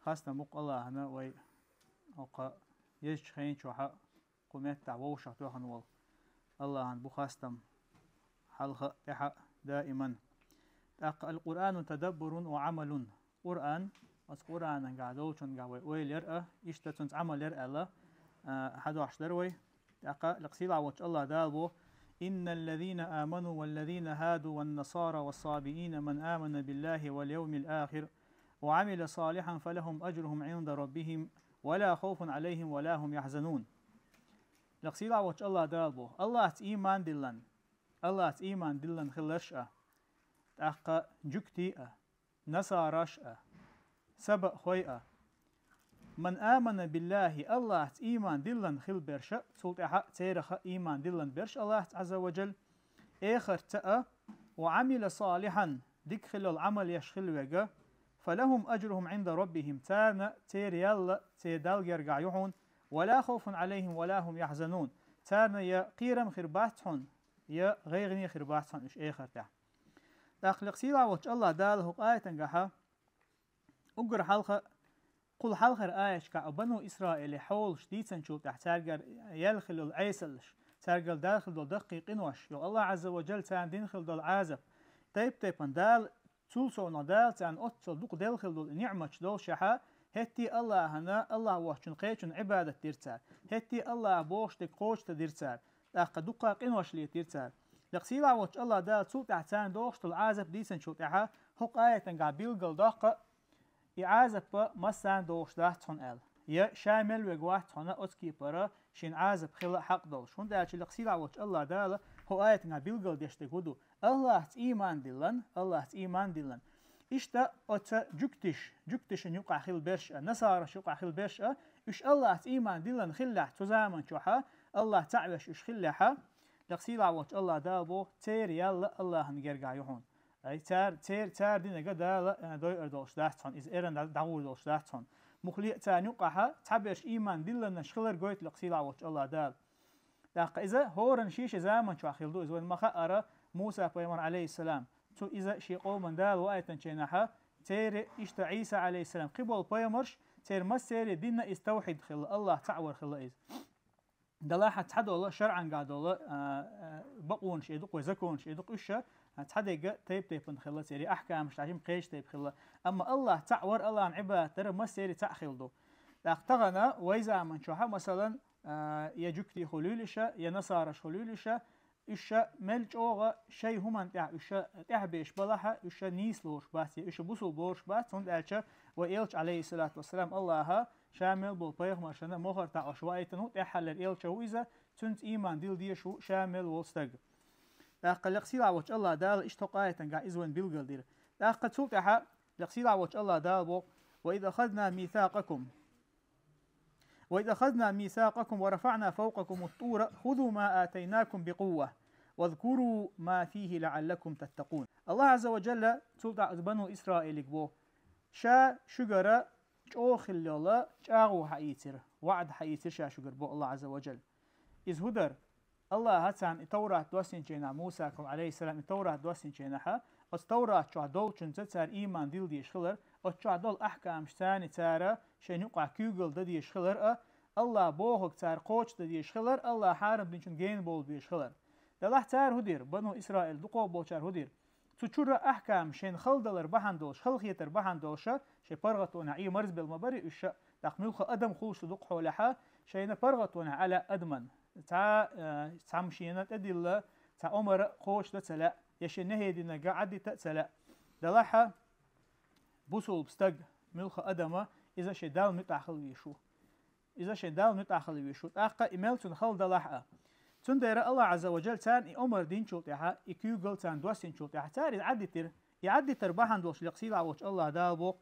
خاصة مق الله هنا وي أوقا يجش خين شوحة قمت تعوش شطوحن وال الله عن بخاستم حلقة تحق دائما القرآن تدبر وعمل قرآن قرآن قاعدول شن قاوي ويلر يشتتون عمل ير الله حدو عشدروي لقسيل عوج الله دالبو إن الذين آمنوا والذين هادوا والنصارى والصابئين من آمن بالله واليوم الآخر وعمل صالحا فلهم أجرهم عند ربهم ولا خوف عليهم ولا هم يحزنون لقسيل عوج الله دالبو الله إيمان دلن الله إيمان دلن خلرشأ أقا جكتي نصارش سبق خوي من آمن بالله الله إيمان دلن خل برش سلط حق تيرخ إيمان دلن برش الله عز وجل آخر تأ وعمل صالحا دخل العمل يشخل وجه فلهم أجرهم عند ربهم تارنا تير يلا تيدال يرجعون ولا خوف عليهم ولا هم يحزنون تارنا يا قيرم خرباتهم يا غيرني خرباتهم إيش آخر تأ داخل سيلا وش الله داله آية تنجحها أجر حلقة قل حلقة آية كأبنو إسرائيل حول شديد سنشوف تحتاج يلخل العيسلش ترجل داخل دول دقيق إنوش يو الله عز وجل تان دينخل دول عازب تيب تيبان دال تولسو ندال تان أتصل دوق داخل دول نعمة دول شحا هتي الله هنا الله وحشن قيشن عبادة ديرتار هتي الله بوش تقوش تديرتار داخل دقاق إنوش لي ديرتار لقسيلا وش الله دال تول تحتان دوش العازب ديسن شو تحا حق آية تنقع بيلقل دقة إعازب مسان دوش داحتون ال يا شامل وقواحتون أتكي برا شين عازب خلا حق دول شون دالش لقسيلا وش الله دال هو آية تنقع بيلقل ديشتقودو الله إيمان دلن الله إيمان دلن إشتا أتا جكتش يقع خل برش نصارى يقع خل برش إش الله إيمان دلن خلاح تزامن شوحا الله تعبش إش خلاحا لقسيل عوج الله دالبو تير يلا الله نجرجع يهون أي تير دينا قدا دوي أردوش داحتون إز إيران دعور دوش داحتون مخلي تانيقها تعبش إيمان دلنا شخلر قويت لقسيل عوج الله دال داق إذا هورن شيش زمان شو أخيلدو إذا ما خأر موسى بيمر عليه السلام تو إذا شي قوم دال وآية شينها تير إشتا عيسى عليه السلام قبل بيمرش تير مسير دينا استوحد خل الله تعور خل إز دلاحة تحدو الله شرعا قاعد الله بقون شيء دق وزكون شيء دق إيشه تحدق تيب نخلص سيري أحكام مش تعجم قيش تيب خلا أما الله تعور الله عن عبادة ترى ما سيري تأخلده لاقتغنا وإذا من شوها مثلا يجكتي خلولشة ينصارش خلولشة إيشه ملج أوغا شيء هم تاع إيشه تحبيش بلاها إيشه نيسلوش بس إيشه بوسو بورش بس هند ألشة وإلش عليه الصلاة والسلام الله شامل بالبيغمر شنا مهر تاع أشوائتنو تحل الإلش وإذا تنت إيمان ديل دي شو شامل والستق لقد لقسيل عوج الله دال اشتقاية قا إزون بيلقل دير لقد سلطها لقسيل عوج الله دال وإذا أخذنا ميثاقكم ورفعنا فوقكم الطور خذوا ما آتيناكم بقوة واذكروا ما فيه لعلكم تتقون الله عز وجل سلطة بنو إسرائيل بو شا شجرة شوخ الله شاغو حييتر وعد حييتر شا شجر بو الله عز وجل إذ هدر الله هاتان التوراة دوسين جينا موسى عليه السلام التوراة دوسين جيناها التوراة شو دول شنتر إيمان ديل ديش خلر وشو دول أحكام شتاني تارا شين يقع كيوغل ديش خلر الله بوهك تار قوش ديش خلر الله حارم دينشن جين بول ديش خلر الله تار هدير بنو إسرائيل دقو بوشار هدير تشور أحكام شين خلدلر بحندوش خلخيتر بحندوشة شي برغتونا أي مرز بالمبري إيش تخميلخ أدم خوش دق حولها شين برغتونا على أدمن تا مشينا تدل تا عمر خوش تسلا يشي نهيدنا قاعد تسلا دلحة بوسول بستق ملخ أدمه إذا شي دال متأخل ويشو تأقى إمالتون خل دلحة تندر الله عز وجل تان عمر دين شلتها إكيوغل تان دوسين شلتها تاري يعدي تربحان دوش لقسيل عوش الله دالبوق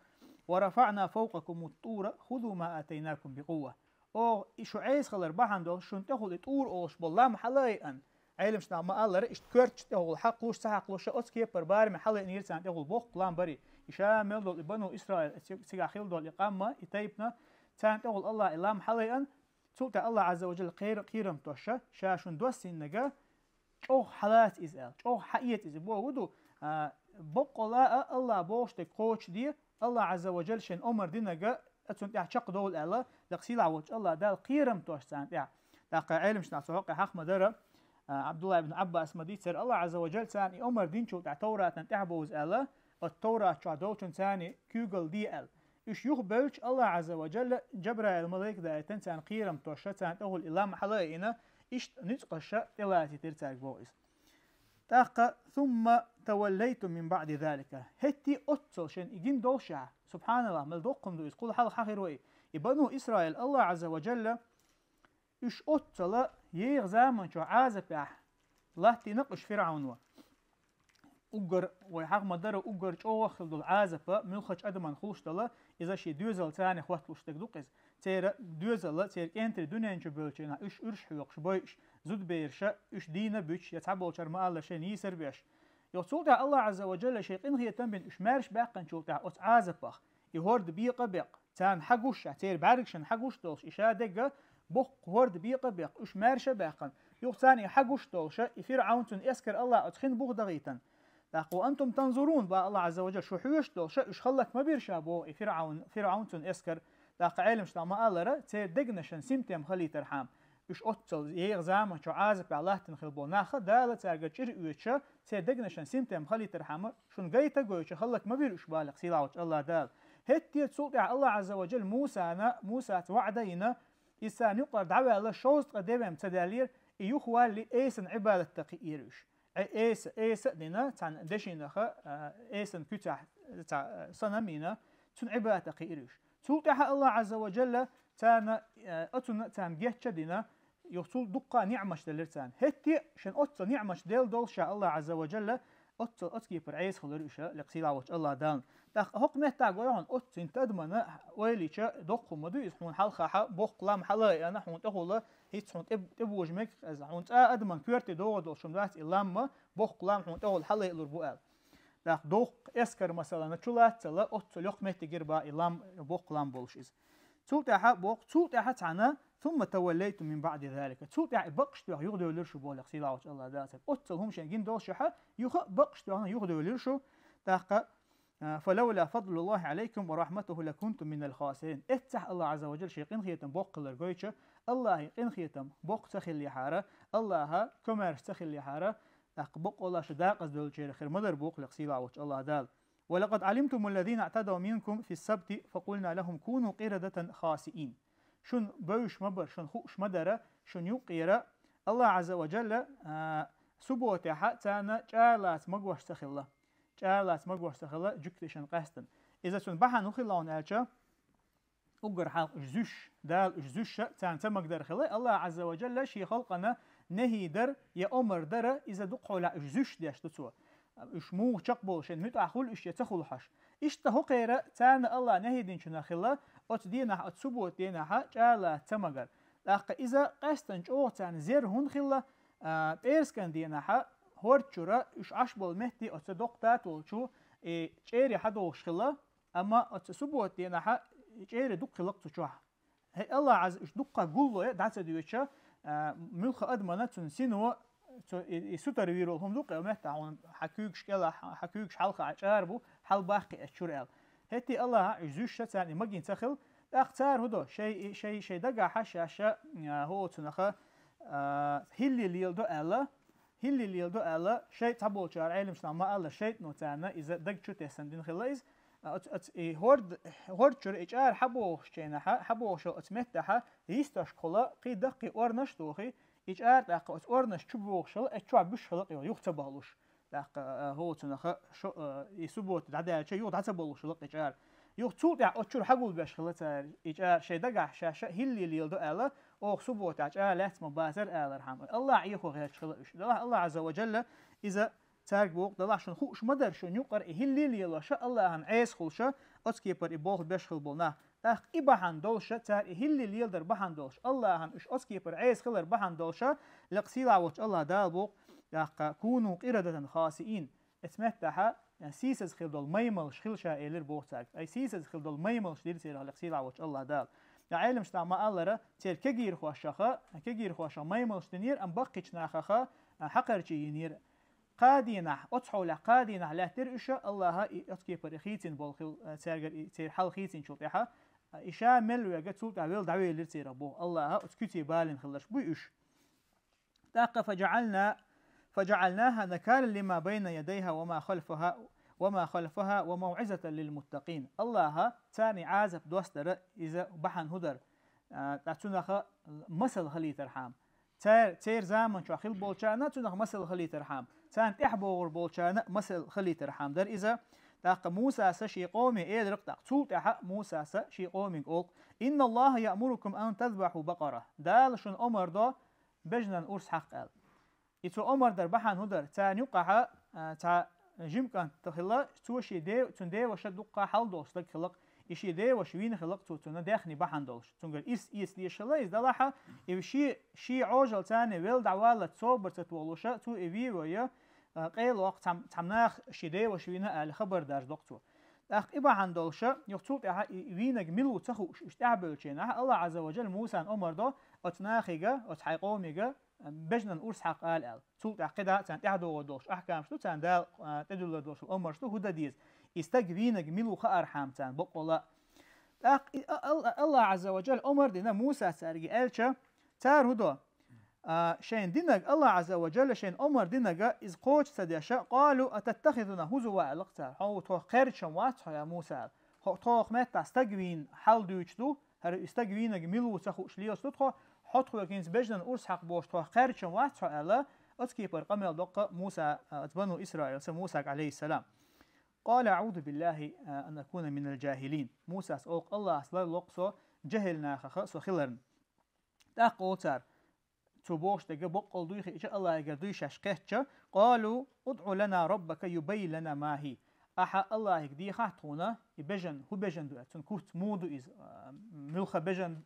ورفعنا فوقكم الطور خذوا ما آتيناكم بقوة او إيشو عيس خلر بحان دول شون تاخذ تور اوش بالله محليئن علم شنا ما الله رئيش كرتش تاخذ حقوش سحقلوش اوسكي بربار محلي نيرسان تاخذ بوق بلان بري يشامل دول بنو اسرائيل سيغاخيل دول اقامه يتيبنا تان تاخذ الله الا محليئن سلطة الله عز وجل قيرم توشا شاشون دوسين نجا او حالات ازال او حقيقة ازال بو ودو بقلا الله بوش تقوش دي الله عز وجل شن أمر دينجا أتون شق دول الله لقسيل عوج الله دال قيرم توش سان داق علم شنا سوق حق مدرة عبد الله بن عباس مديت سر الله عز وجل سان أمر دين شو توراه تنتعبوز الله التوراة شو دوتون ثاني كوجل دي ال إيش يخبرش الله عز وجل جبرائيل الملك ده تنسان قيرم توش سان تقول إلا محلينا إيش نتقش إلا ترتاق بويس تاق ثم توليتم من بعد ذلك هتي أتصل شن إجين دوشع سبحان الله ملدوقكم دويس قول حال خير وإيه بنو إسرائيل الله عز وجل إيش أتصل يغزامن شو عازبح لا تنقش فرعون أجر ويحق مدار أجر شو خلد العازبة ملخش أدمن خلش تلا إذا شيء دوزل ثاني خوات لش تقدقز تير دوزل تير أنت الدنيا إنش بيلشنا إيش إرش حيوقش بايش زود بيرشة إيش دينا بيش يتعبوا شرما الله شيء يسر بيش يقول الله عز وجل شيء إن هي تنبين إيش مارش باقن شو تاع أت عازبة يهورد بيق بيق تان حقوش تير باركشن حقوش تولش إشا دقة بق هورد بيق بيق إيش مارش باقن يقول ثاني حقوش تولش فرعون تن يسكر الله أتخن بوغ دغيتا وأنتم تنظرون با الله عز وجل شو حيوش تولش إيش خلك ما بيرشابو فرعون تن يسكر داق علم شتا ما الله تير دقنشن سمتم خلي ترحام إيش أتصل يغزام شو عازب الله تنخلبو ناخد دالة تارجع شر ويتشا تير دقنشن سمتم خلي ترحام شون جايتا جويتش خلك ما بيرش بالغ سيلاوش الله دال هتي تسوق الله عز وجل موسى توعدينا إنسان يقدر دعوة الله شوز قديم تدالير يخوال لإيسن عبادة تقييرش إيس دينا تان دشينخ إيسن كتاح صنمينا تن عبادة تقييرش سوق الله عز وجل تان أتون تان جهتش دينا يوصل دقة نعمش دلرتان هتي شن أتو نعمش ديل دول شاء الله عز وجل أتكي برعيس خلرش لقسيلا وش الله دان هق مهتا قويون أتين تدمنا ويليش دقو مدو يسحون حلقة بوق لام حلا أنا حون تقول هيتحون تبوج مك از حون أدمن كورتي دو شمدات إلام بوق لام حون تقول حلا يلور بوال داق دوق اسكر مثلا نشولات لا أتو لق مهتي جربا إلام بوق لام بولشيز تولتها بوق تولتها تعنا ثم توليتم من بعد ذلك تولتها بقشت يغدو لرشو بولق سيلاوش الله داتك أتو هم شنجين دول شحا بقشت يغدو لرشو داق فلولا فضل الله عليكم ورحمته لكنتم من الخاسرين اتح الله عز وجل شيقين خيتم بوق لرغويتش الله يقين خيتم بوق تخلي حاره الله كمر تخلي حاره داق بوق الله شداق دول شير خير مدر بوق لقسيلاوش الله دال ولقد علمتم الذين اعتدوا منكم في السبت فقلنا لهم كونوا قردة خاسئين شن بوش مبر شن خوش مدرة شن يقير الله عز وجل سبوتها تانا جالات مقوش تخلا جالات مقوش تخلا جكتشن قاستن إذا شن بحا نخلون ألشا أقر حالق إجزوش دال إجزوش تان تمقدر خلا الله عز وجل شي خلقنا نهي در يا أمر در إذا دقوا لا إجزوش ديش تسوى إش مو تقبل شن مت أخول إش يتخل حش إش تهقيرة تان الله نهي دين شنا خلا أت دينا أت سبوت دينا ح جالا تمجر لقى إذا قستن جو تان زير هون خلا بيرسكن دينا ح هورتشورا إش أشبل مهدي أت دقتات والشو شيري حدوش خلا أما أت سبوت دينا ح شيري دق خلق تشوح هي الله عز إش دقة قولة دعسة ديوتشا ملخ أدمنة تنسينو يسوتر ويرول هم دوق مهتا عون حكيوكش كلا حكيوكش حلقة عشاربو حل باقي أشور هتي الله عزوش تاني مجين تخل اختار هدو شيء دقة حشاشة هو تنخا هلي ليلدو ألا شيء تبول شار علم شنا ما ألا شيء نوتانا إذا دق شو تسندين خلاص هورد شر إجار حبوش شينا حبوش أتمتها يستش كلا قي دقي ورنش توخي إجار دقة أورنش شبوش شل أشوع بش خلق يختبالوش دقة هو تنخ شو يسبوت دعدا شيء يود عتبالوش خلق إجار يختول دع أشور حقول بش خلق إجار شيء دقة شاشة هلي ليلدو ألا أو سبوت إجار لات مبازر ألا رحمه الله عيخو غير خلقش الله عز وجل إذا تارك بوق دلع شن خوش مدر شن يقر هلي ليلا شاء الله عن عيس خلشة أتكيبر إبوه بشخل بولنا أخ إباحان دولشة تار هلي ليل در بحان دولش الله عن إش أتكيبر عيس خلر بحان دولشة لقسيلا وش الله دال بوق ياق كونوا قردة خاسئين اسمتها سيسز خل دول ميملش خلشة إلر بوق تارك أي سيسز خل دول ميملش دير سيرها لقسيلا وش الله دال يا علم شتا ما الله را تير كجير خواشخة ميملش دنير أم بقيش ناخخة حقر شي ينير قادينه أتصحوا قادينه لا ترئش الله أتكي برخيتين بالخل سرجر تير حل خيتين شوطيها إشاء مل ويجت صوت عويل دعوي اللي تصير أبوه الله أتكتي بالين خلش بيش تاق فجعلناها نكالا لما بين يديها وما خلفها وموعظة للمتقين الله ثاني عازب دوستر إذا بحن هدر تاتونخ مسل خلي ترحام تير زامن شو خيل بولشانا تونخ مسل خلي ترحام تان تحبور بولشانا مسل خلي ترحام در إذا تاق موسى سشي قومي إيه رقتاق تول تحق موسى سشي قومي قول إن الله يأمركم أن تذبحوا بقرة دال شن أمر دو بجنن أرس حق قال إتو أمر در بحن هدر تان يقع تا جيمكان تخلا توشي دي تندي وشدقا حل دوستك خلق إشي دي وشوين خلق تونا داخني بحن دوش تنقل إس دي شلا إز دلاحة إو شي عوجل تاني ويل دعوالة تصوبر تتولوشا تو إبي ويا قيل وقت تمناخ شي دي وشوينها الخبر دار دكتور أخ إبا عن دوشا يقصود إها إبينك ملو تخو اشتعبل شينها الله عز وجل موسى أمر دو أتناخيجا أتحيقوميجا بجنن أرس حق آل تولت عقيدة تان تحدو ودوش أحكام شتو تان دال تدل دوش الأمر شتو هدا ديز استجوينك ملو خأر حامتان بقولا الله عز وجل أمر دينا موسى سارجي ألشا تار هدا شين دينك الله عز وجل شين أمر دينك إذ قوش سديشا قالوا أتتخذنا هزوا ألقتا هو تو خير شموات يا موسى هو تو خمت تستجوين حل دوشتو هر استجوينك ملو تخوش ليوس تدخو حط خوكينز بجنن أرس حق بوش تو خير شموات على أتكيبر قمل دق موسى أتبنو إسرائيل موسى عليه السلام قال أعوذ بالله أن أكون من الجاهلين موسى أوق الله أسلال لقصو جهلنا خخصو خلرن تاقوتر تبوش دقا بقل دويخي إيش الله يقردوي شاشقهتش قالوا ادعو لنا ربك يبين لنا ما هي أحا الله يقدي خاطونا يبجن هو بجن دو تنكوت مودو إز ملخ بجن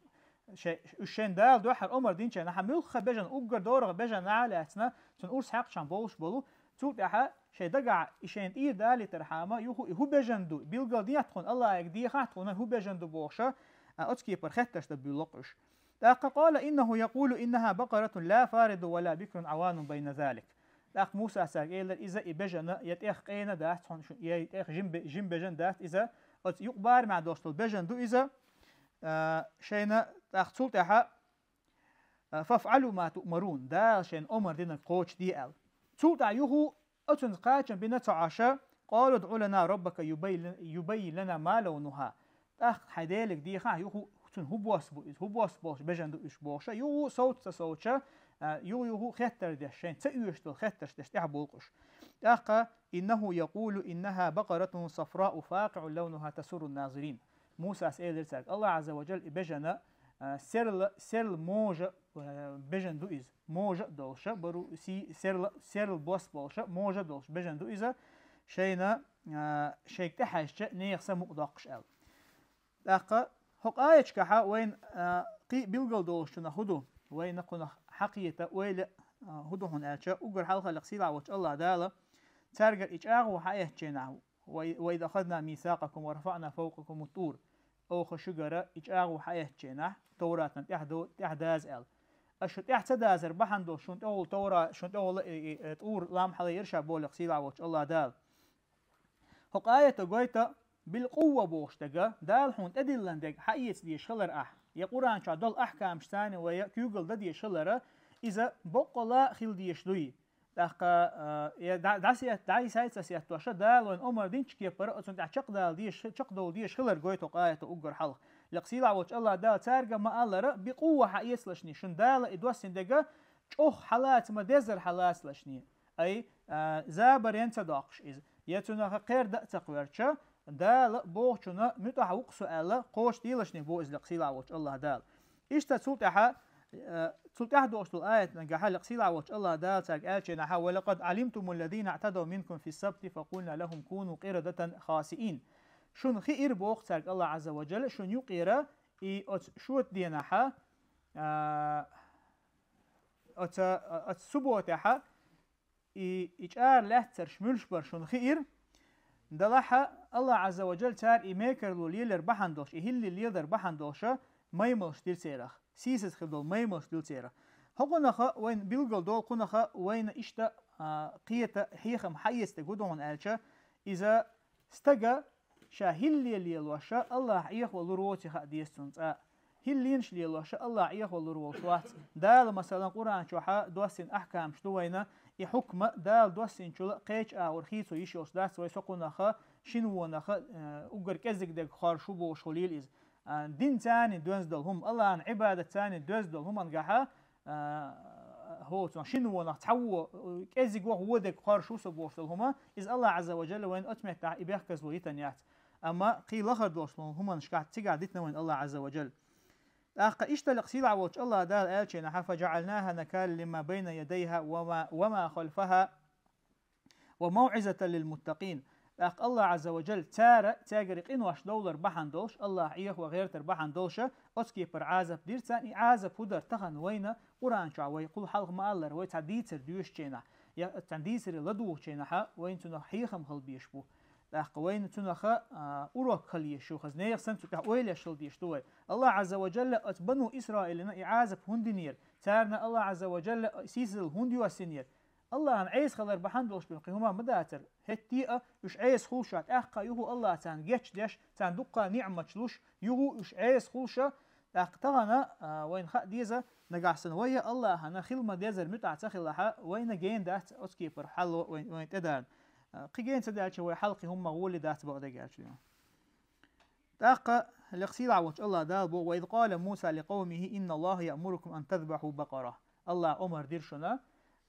شين دال دو حر عمر دين شان نحن ملخ بجن أوجر دورغ بجن عالتنا تنقرس حق شان بولش بولو تول تحا شي دقع إشين إيه دالي ترحامة هو بجن دو بيلقى دي تكون الله يقدي خاطونا هو بجن دو بوشة أتكي برختش تبيلقش قال إنه يقول إنها بقرة لا فارض ولا بكر عوان بين ذلك لأخ موسى ساقيل إذا إبجن يتأخ قينا دات يتأخ جنب بجن دات إذا يقبار مع دوست البجن دو إذا شينا تأخ تلتها فافعلوا ما تؤمرون دا شين أمر دينا قوش دي أل تلتها يهو أتن قاتشن بنا تعاشا قالوا ادعو لنا ربك يبين لنا ما لونها أخ حدالك دي خا يهو تون هو بوش بجن دو إش بوشا يهو صوتشا يهو خطر دشين تأيوشتل خطرش دشتح بولقش أخا إنه يقول إنها بقرة صفراء فاقع لونها تسر الناظرين موسى سأل رسالك الله عز وجل بجن سرل موجة بجن دو إز موجة دوشة برو سرل بوس بولشة موجة دوش بجن دو إزا شينا شيك تحشة نيخس مقدقش أل أخا هق آيش كحا وين قي بيلقل دوشنا هدو وين نقول حقيقة ويل هدو هن أشياء أجر حلقة لقصيلة وش الله داله ترجع إجاع وحياة جناه وإذا أخذنا ميثاقكم ورفعنا فوقكم الطور أو خشجرة إجاع وحياة جناه توراتنا تحداز أل أشوت تحدازر بحندو شنت أول تورا شنت أول طور لام حلا يرشع بول لقصيلة وش الله دال هق آية تقولت بالقوة بوشتجا دال هون أدلن دق حقيقة دي شلر يقولان شادول أحكام شتاني ويا كيوغل دا دي شلره إذا بقلا خيل دي شدوي دعي سايت سيات توشا دال وين أمر دينش كي برا أنت عشق دال ديش شق دول ديش خلر جويتو قاية أجر حلق لقصيلا وش الله دال تارجع ما الله رأ بقوة حقيقة لشني شن دال إدوسين دقة أخ حالات ما دزر حالات لشني أي زابر ينتداقش إذا يتونا غير دا تقويرشة دال بوشنا متحوق سؤال قوش ديلشني بو إز لقصيلا وش الله دال إيش تسولتها تلتح دوشت الآية نجاح لقصيلا وش الله دال تاج آلشنا ولقد علمتم الذين اعتدوا منكم في السبت فقلنا لهم كونوا قردة خاسئين شن خير بوق تاج الله عز وجل شن يقيرا شوت دينها سبوتها إجار لهتر شملش برشن خير دلها الله عز وجل تار إيميكر لوليلر بحندوش إهلي ليلر بحندوشة مايملش ديل سيرخ سيسس خدول مايملش ديل سيرخ هقولنا خا وين بيلقل دول قلنا خا وين إشتا قية حيخم حيست جودون ألشة إذا استجا شاهلي ليلوشة الله عيخ والروتي خديستون هلينش ليلوشة الله عيخ والروتوات دال مثلا قرآن شوحة دوسين أحكام شتوينا يحكم دال دوسين شو قيش ورخيص ويشوش داس ويسقونا خا شنونا خا أجر كزك دك خار شو بو شوليل إز دين تاني دوز دلهم الله عن عبادة تاني دوز دلهم أنجحها هو شنونا تعو كزك وهو دك خار شو سبوش دلهما إز الله عز وجل وين أتمت إبيحكز ويتنيات أما قيل آخر دوشلون هم نشكع تقعدتنا وين الله عز وجل أخا إشتلق سيلع وش الله دال آلشينا فجعلناها نكال لما بين يديها وما خلفها وموعظة للمتقين أخ الله عز وجل تاجرق إن واش دولار بحن دولش الله عيه وغير تربحن دولشة أسكي بر عازب ديرتان عازب هدر تخن وينا قرآن شعوي يقول حلق ما الله روي تعديتر ديوش جينا يا تعديتر لدوه جينا حا وين تنحيخم خل بيشبو وين تنخا أروك خليه شو خزنير سنتو كأويل يشل ديشتوي الله عز وجل أتبنوا إسرائيلنا إعازب هندنير تارنا الله عز وجل سيسل هندي وسنير الله عن عيس خلر بحندوش بالقيومة مداتر هتيئة يش عيس خلشات أخا يهو الله تان جيش ديش تان دقا نعمة شلوش يهو يش عيس خلشة أقتغنا وين خا ديزا نقع سنوية الله هنا خلما ديزا المتع تخلها وين جين دات أسكيبر حلو وين تدان قيجين تدعش هو حلقي هم مغول ذات بغدقاش تاقى لقصيد عوج الله دالبو وإذ قال موسى لقومه إن الله يأمركم أن تذبحوا بقرة الله أمر ديرشنا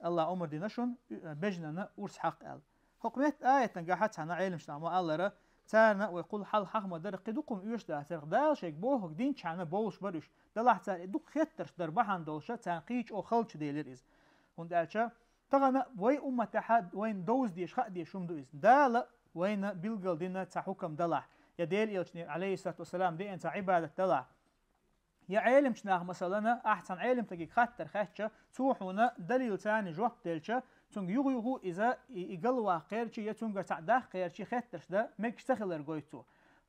الله أمر دينشون بجننا أرس حق ال حكمت آية نجاحت عنا علم شنعما الله تانا ويقول حل حق مدر قدوكم إيش ده ترغدال شيك بوه دين شعنا بولش برش دلح تان دوك خطرش دربحان دولشة تان قيش أو خلش ديليرز هند ألشا تغنى وين أمتها وين دوز ديش خا ديش شوم دوز دال وين بيلقل دينا تحكم دلع يا ديل يلشني عليه الصلاة والسلام دي أنت عبادة دلع يا علم شناه مثلا أحسن علم تجي خطر خاتشة توحونا دليل ثاني جواب دلشة تونج يغو إذا يقلوا قيرشي يتونج تعدا قيرشي خطرش ده مكشتخلر جويتو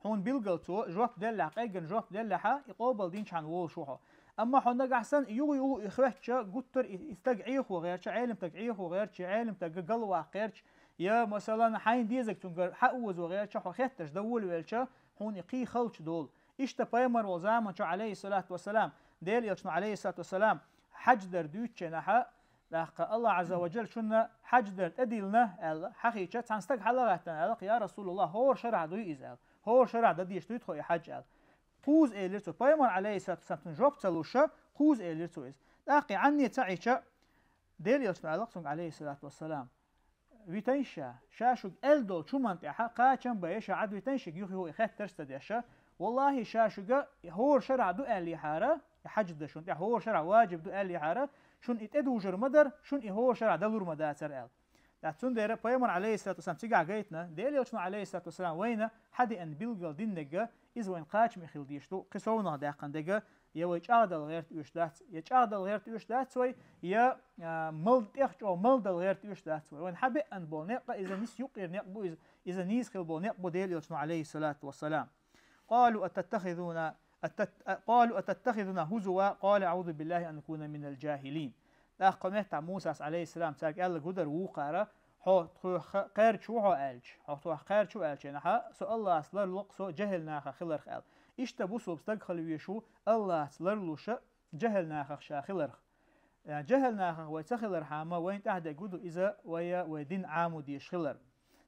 هون بيلقل تو جواب دلع قيجن جواب دلعها يقابل دين شان وول شوها أما حنا جحسن يو إخواتشا قطر يستجعيه وغيرش عالم تجعيه وغيرش عالم تجقل وغيرش يا مثلا حين ديزك تنقر حقوز وغيرش حخيتش دول ويلشا هون يقي خلش دول إيش تبايمر وزامن شو عليه الصلاة والسلام ديل يشنا عليه الصلاة والسلام حج در دوتش نحا لقى الله عز وجل شنا حج در أديلنا الحقيقة تنستج حلقة يا رسول الله هو شرع دوي إزال هو شرع دديش دوي تخوي حج خوز إليرتو بايمر عليه الصلاة والسلام تنجوب تلوشة خوز إليرتو إز لاقي عني تعيشة ديل يشنا علاقتهم عليه الصلاة والسلام ويتنشا شاشوك ألدو شو منطقة قاچن بايشا عد ويتنشك يوخي هو إخات ترست ديشا والله شاشوك هو شرع دو أهلي حارة حج دشون هو شرع واجب دو أهلي حارة شون إتدو جر مدر شون هو شرع دلور مداتر أل لاتون دير بايمر عليه الصلاة والسلام تيجا جيتنا ديل يشنا عليه الصلاة والسلام وينا حدي أن بيلقل دينجا إذا وين قاچ مخيل ديشتو قصونا داقن دجا يا ويج أعدل غيرت يشدات يا أعدل غيرت يشدات سوي يا ملد إخش أو ملد غيرت يشدات سوي وين حبي أن بونق إذا نيس يقير نقبو إذا نيس خل بونق ديل يشنا عليه الصلاة والسلام قالوا أتتخذنا هزوا قال أعوذ بالله أن نكون من الجاهلين لا قمت موسى عليه السلام تاك الله قدر وقارة حو قير شو هو ألج حو قير شو ألج نحا سو الله أصلر لقصو جهل ناخ خلر خال إيش تبوسو بستقخل ويشو الله أصلر لوش جهل ناخ شا خلر جهل ناخ ويتخلر حاما وين تهدى قدو إذا ويدين عامو ديش خلر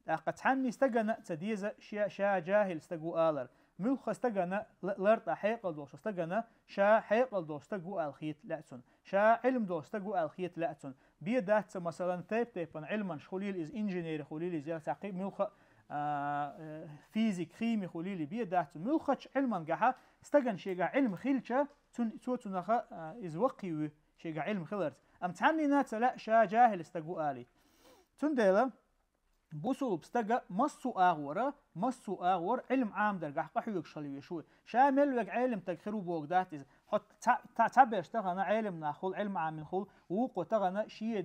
قد حني استقنا تديز شا جاهل استقو آلر ملخ استقنا لرط حيقل دوش استقنا شا حيقل دوش استقو الخيط لأتون شا علم دوش استقو الخيط لأتون بيدات مثلا تيبن علما خليل إز إنجينير خليل إز يلتقي ملخ فيزيك خيمي خليلي بيدات ملخش علما جحا استقن شيء علم خيلشة تنخ إز وقي شيء علم خلرت أم تعني نات لا شا جاهل استقو آلي تندلا بوسو بستقى مصو آغورة علم عام در قحقا حيوك شلوي شوي شامل وق علم تكخرو بوغدات إز حط تعبرش تغنى علم ناخل علم عام نخل وقو تغنى شي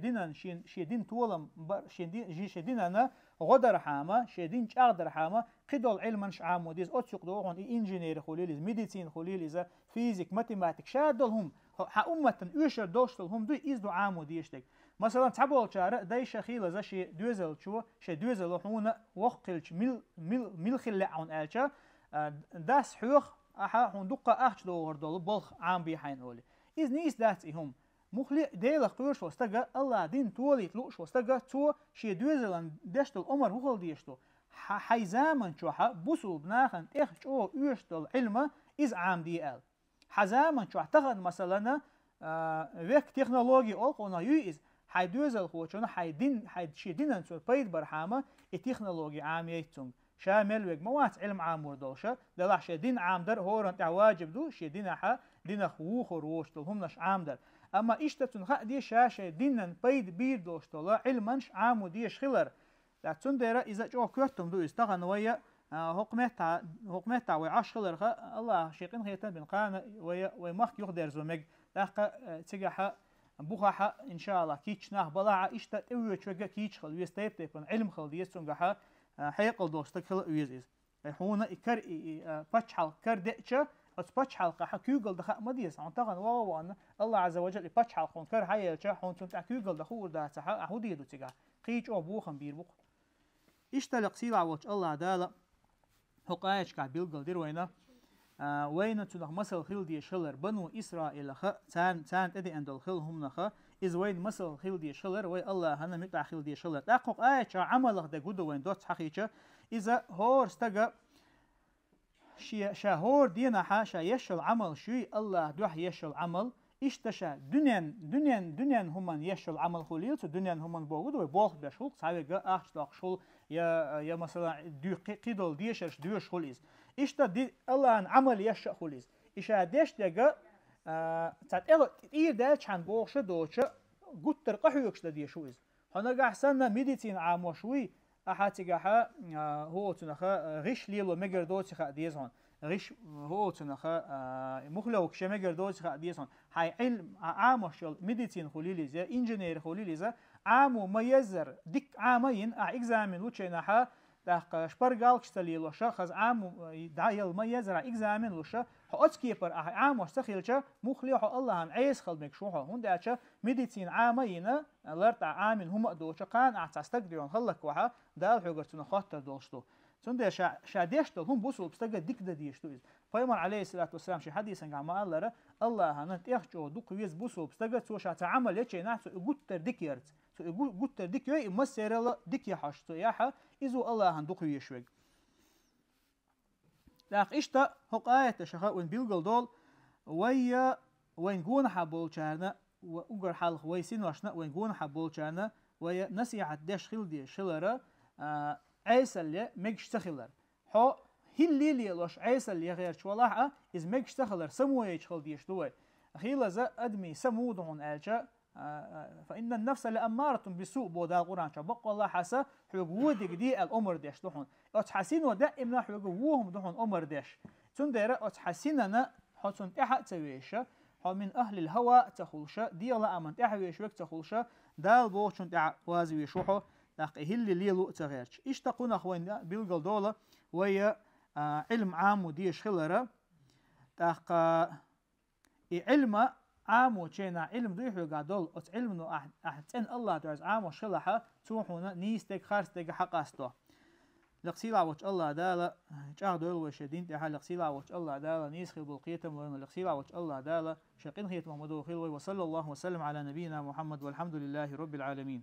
دين طولم شي دين أنا غدر حاما شي دين شاغدر حاما قدول علمنش عام وديز أتسوق دوغن إنجينير خليليز ميديسين خليليز فيزيك ماتيماتيك شادلهم حأمة يشر دوشتلهم دوي إزدو عام وديشتك مثلا تعبول شارع داي شخيلة زا شي دوزل شو شي دوزل حونا وقلش مل خلع عن ألشا داس حوخ أحا هون دقة أخش دو وردول بلخ عام بيحين أولي إذ نيس دات إهم مخلي ديلا قيرش وستجا الله دين تولي تلوش وستجا تو شي دوزلن دشتل عمر وخل ديشتو حيزامن شوحا بوسو بناخن إخ شو يشتل علمه إز عام دي أل حزامن شو اعتقد مثلا ويك تكنولوجي ألقونا يويز حي دوزل خوشنا حي شي دينن سو بيد برحامة التكنولوجي عام يتون شامل ويك موات علم عام وردوشة دلح شي دين عام در هورن تاع واجب دو شي دين حا دين خوخ وروشتل هم نش عام در اما اشتتون خا دي شاشة دينن بيد بير دوشتل علمنش عام وديش خلر لا تندرا اذا جو كرتم دو استغن ويا حكمت وي عشخلر خا الله شيقين هيتا بن قانا وي مخ يقدر زومك دقه تيغا بوخا ان شاء الله كيتش ناه بلاعه اشتا توي تشغا كيتش خل ويستيب تيبن علم خل ديسونغا حيقل دوستك خل ويز هون كر باتشال كر دچا باتشال قا كيغل دخ مديس عن تغن وان الله عز وجل باتشال خون كر هاي تشا هون تنت كيغل دخور دا صح هودي دو تيغا قيچ او بوخن بير بوخ اشتلق سيلا وجه الله دالا حقايش كا بيلغل دير وينا وين تنخ مسل خيل دي شلر بنو إسرائيل خ تان تدي عند الخيل هم نخ إذ وين مسل خيل دي شلر وي الله هنا متع خيل دي شلر تحقق آية عمله ده جود وين دوت حقيقة إذا هور استجا شهور دينا حاشا يشل عمل شيء الله دوح يشل عمل اشتشا دنيا هم يشل عمل خليل دنيا هم بوجود وبوخ بشول ساوي أخش داخل يا مثلا دو قيدل ديشش دوش خليز إشتا دي الله عن عمل يشأ خليز إشا ديش دقا تات إير دا كان بوخش دوشة قطر قحيوكش دا ديشويز هنا قحسنا ميديتين عاموشوي أحاتيقها هو تنخا غش ليلو مجر دوتخا ديزهون غش هو تنخا مخلوك شمجر دوتخا ديزهون هاي علم عاموشل ميديتين خليليزا إنجينير خليليزا عامو ميزر ديك عامين إكزامين وچيناها داق شبرغال كشتليلو شخص عام دايل ميزر إكزامين لوشا حوتكيبر عام وستخيلشا مخليو الله عن عيس خلمك شوحو هنداچا ميديتين عامين لرت عامين هم دوشا كان اعتستقدرون خلك وها دال حوغرتنا خاطر دوشتو سند شاديشتو هم بوسو بستغ ديك ديشتو فيمر عليه الصلاه والسلام شي حديث عما الله هن تيخجو دوق ويز بوسو بستغ تو شات عمل يچي ناس غوتر ديكيرت سو غوتر ديك يي مسيرلا ديك يحشتو ياها إذو الله هندوق يشوج داق إشتا هق آية شخاء وين بيلغل دول وين جون حبول شارنا وأجر حلق ويسين وشنا وين جون حبول شارنا ويا نسيحة دش خيل دي شلرة عيسى اللي مجش تخلر حو هل لي لوش عيسى اللي غير شو الله إز مجش تخلر سموه يشخل ديش دوي خيل ذا أدمي سمودهن ألشا فإن النفس لأمارة بسوء بودا القرآن شبق الله حسا حقودك دي الأمر ديش دحون أتحسين ودائما حقوهم دحون أمر ديش تندر أتحسيننا حتون تحت تسويشة من أهل الهوى تخلشة دي الله أمن تحويش وك تخلشة دال بوشون تع وازوي شوحو داق هل ليلو تغيرش اشتقون أخوين بيلقل دولة ويا علم عام وديش خلرة داق علم عامو تشينا علم دويحو قادول أت علم نو أحتن الله تعز عامو شلحة توحونا نيستك خارستك حقاستو لقسيلا وش الله دالا جاء دول وشدين تها لقسيلا وش الله دالا نيسخي بالقيتم لأن لقسيلا وش الله دالا شقين خيت محمد وخيلوي وصلى الله وسلم على نبينا محمد والحمد لله رب العالمين.